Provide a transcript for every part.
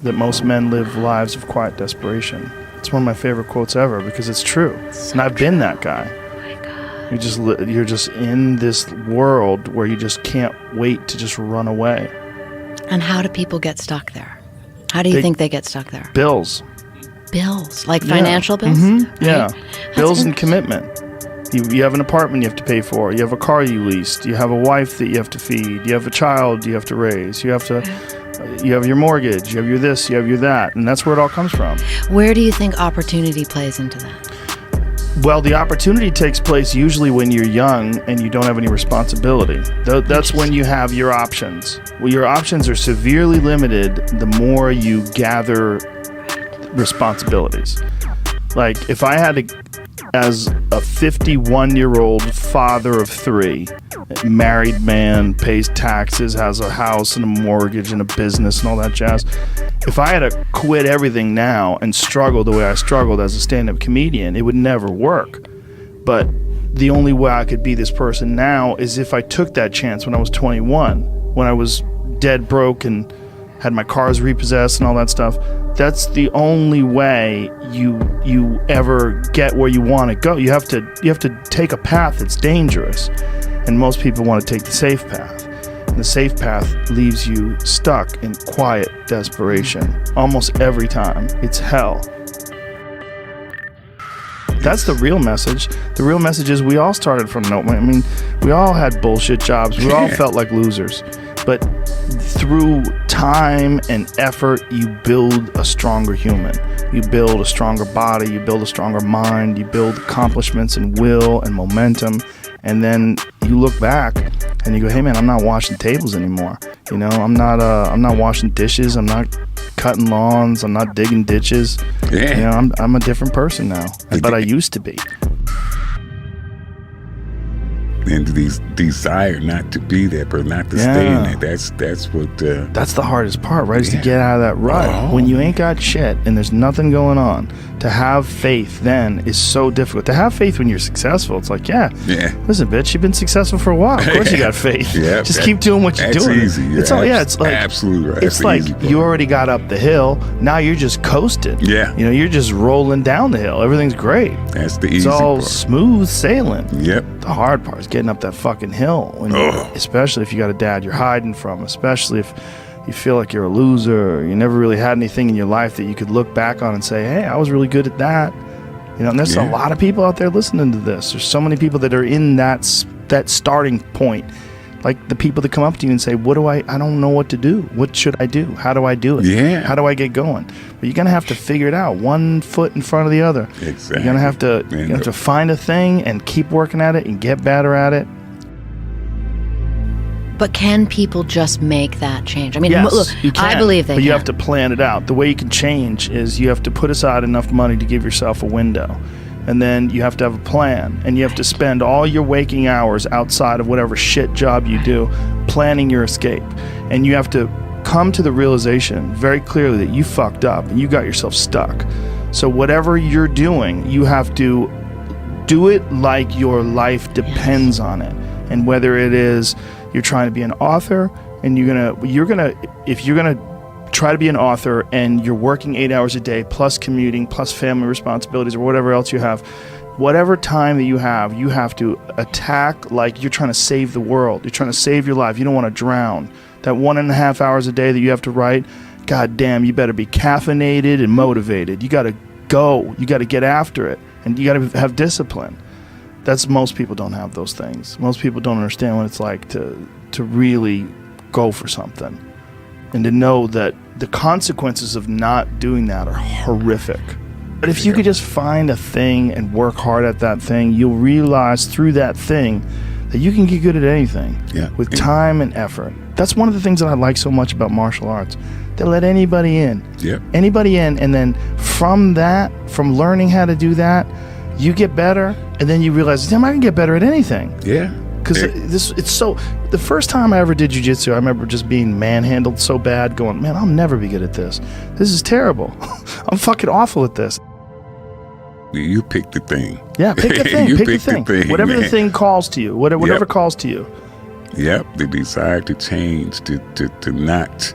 that most men live lives of quiet desperation. It's one of my favorite quotes ever because it's true. And I've been that guy. Oh my God. You're just in this world where you just can't wait to just run away. And how do people get stuck there? How do you think they get stuck there? Bills. Bills, like financial bills? Mm-hmm. Right? Yeah. That's Bills and commitment. You have an apartment you have to pay for. You have a car you leased. You have a wife that you have to feed. You have a child you have to raise. You have your mortgage. You have your this. You have your that. And that's where it all comes from. Where do you think opportunity plays into that? Well, the opportunity takes place usually when you're young and you don't have any responsibility. That's when you have your options. Well, your options are severely limited the more you gather responsibilities. Like, if I had to, as a 51-year-old father of 3, married man, pays taxes, has a house and a mortgage and a business and all that jazz, if I had to quit everything now and struggle the way I struggled as a stand-up comedian, it would never work. But the only way I could be this person now is if I took that chance when I was 21, when I was dead broke and had my cars repossessed and all that stuff. That's the only way you ever get where you want to go. You have to take a path that's dangerous, and most people want to take the safe path. And the safe path leaves you stuck in quiet desperation almost every time. It's hell. That's the real message. The real message is we all started from nowhere. I mean, we all had bullshit jobs. We all felt like losers. But through time and effort, you build a stronger human. You build a stronger body. You build a stronger mind. You build accomplishments and will and momentum. And then you look back and you go, hey man, I'm not washing tables anymore. You know, I'm not washing dishes. I'm not cutting lawns. I'm not digging ditches. Yeah. You know, I'm a different person now, but I used to be. And the desire not to be that, but not to stay in that. That's what. That's the hardest part, right? Is to get out of that rut. When you ain't got shit and there's nothing going on, to have faith then is so difficult. To have faith when you're successful, it's like, listen, bitch, you've been successful for a while. Of course you got faith. Just keep doing what you're doing. That's easy. It's like absolutely right. It's like you already got up the hill. Now you're just coasting. Yeah. You know, you're just rolling down the hill. Everything's great. That's the easy part. It's all part. smooth sailing. Yep. The hard part is getting up that fucking hill. Especially if you got a dad you're hiding from. Especially if you feel like you're a loser, or you never really had anything in your life that you could look back on and say, hey, I was really good at that. You know, and there's a lot of people out there listening to this. There's so many people that are in that starting point. Like the people that come up to you and say, I don't know what to do. What should I do? How do I do it? Yeah. How do I get going? But you're going to have to figure it out, one foot in front of the other. Exactly. You're going to have to find a thing and keep working at it and get better at it. But can people just make that change? I mean, yes, look, you can, I believe they but can. you have to plan it out. The way you can change is you have to put aside enough money to give yourself a window. And then you have to have a plan. And you have to spend all your waking hours outside of whatever shit job you do planning your escape. And you have to come to the realization very clearly that you fucked up and you got yourself stuck. So whatever you're doing, you have to do it like your life depends on it. And whether it is you're trying to be an author and if you're gonna try to be an author and you're working 8 hours a day plus commuting plus family responsibilities or whatever else you have, whatever time that you have to attack like you're trying to save the world. You're trying to save your life. You don't want to drown. That 1.5 hours a day that you have to write, god damn, you better be caffeinated and motivated. You gotta go. You gotta get after it. And you gotta have discipline. Most people don't have those things. Most people don't understand what it's like to really go for something and to know that the consequences of not doing that are horrific. But if you could just find a thing and work hard at that thing, you'll realize through that thing that you can get good at anything with time and effort. That's one of the things that I like so much about martial arts. They let anybody in. Yep. Anybody in, and then from learning how to do that, you get better, and then you realize, damn, I can get better at anything. Yeah. Because the first time I ever did jiu-jitsu, I remember just being manhandled so bad, going, man, I'll never be good at this. This is terrible. I'm fucking awful at this. You pick the thing. Yeah, pick the thing. pick the thing. Whatever the thing calls to you. Whatever calls to you. Yep, the desire to change, to not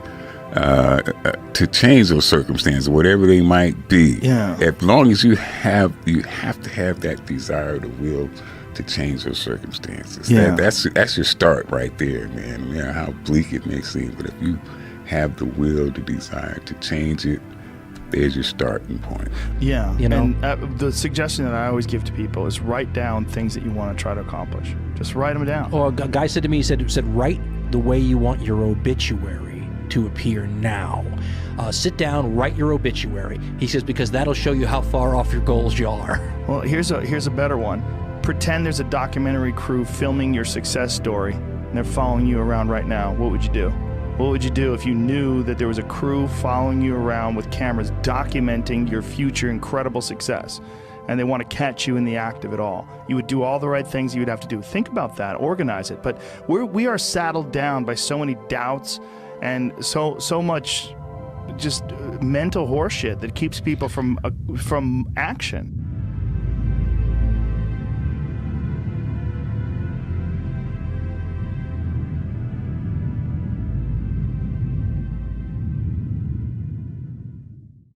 to change those circumstances, whatever they might be. Yeah. As long as you have to have that desire, the will to change those circumstances. Yeah. That's your start right there, man. No matter how bleak it may seem, but if you have the will, the desire to change it, there's your starting point. Yeah. You know? And the suggestion that I always give to people is write down things that you want to try to accomplish. Just write them down. Or a guy said to me, he said, write the way you want your obituary to appear now. Sit down, write your obituary. He says, because that'll show you how far off your goals you are. Well, here's a better one. Pretend there's a documentary crew filming your success story, and they're following you around right now. What would you do? What would you do if you knew that there was a crew following you around with cameras documenting your future incredible success, and they want to catch you in the act of it all? You would do all the right things you would have to do. Think about that, organize it. But we are saddled down by so many doubts and so much just mental horseshit that keeps people from action.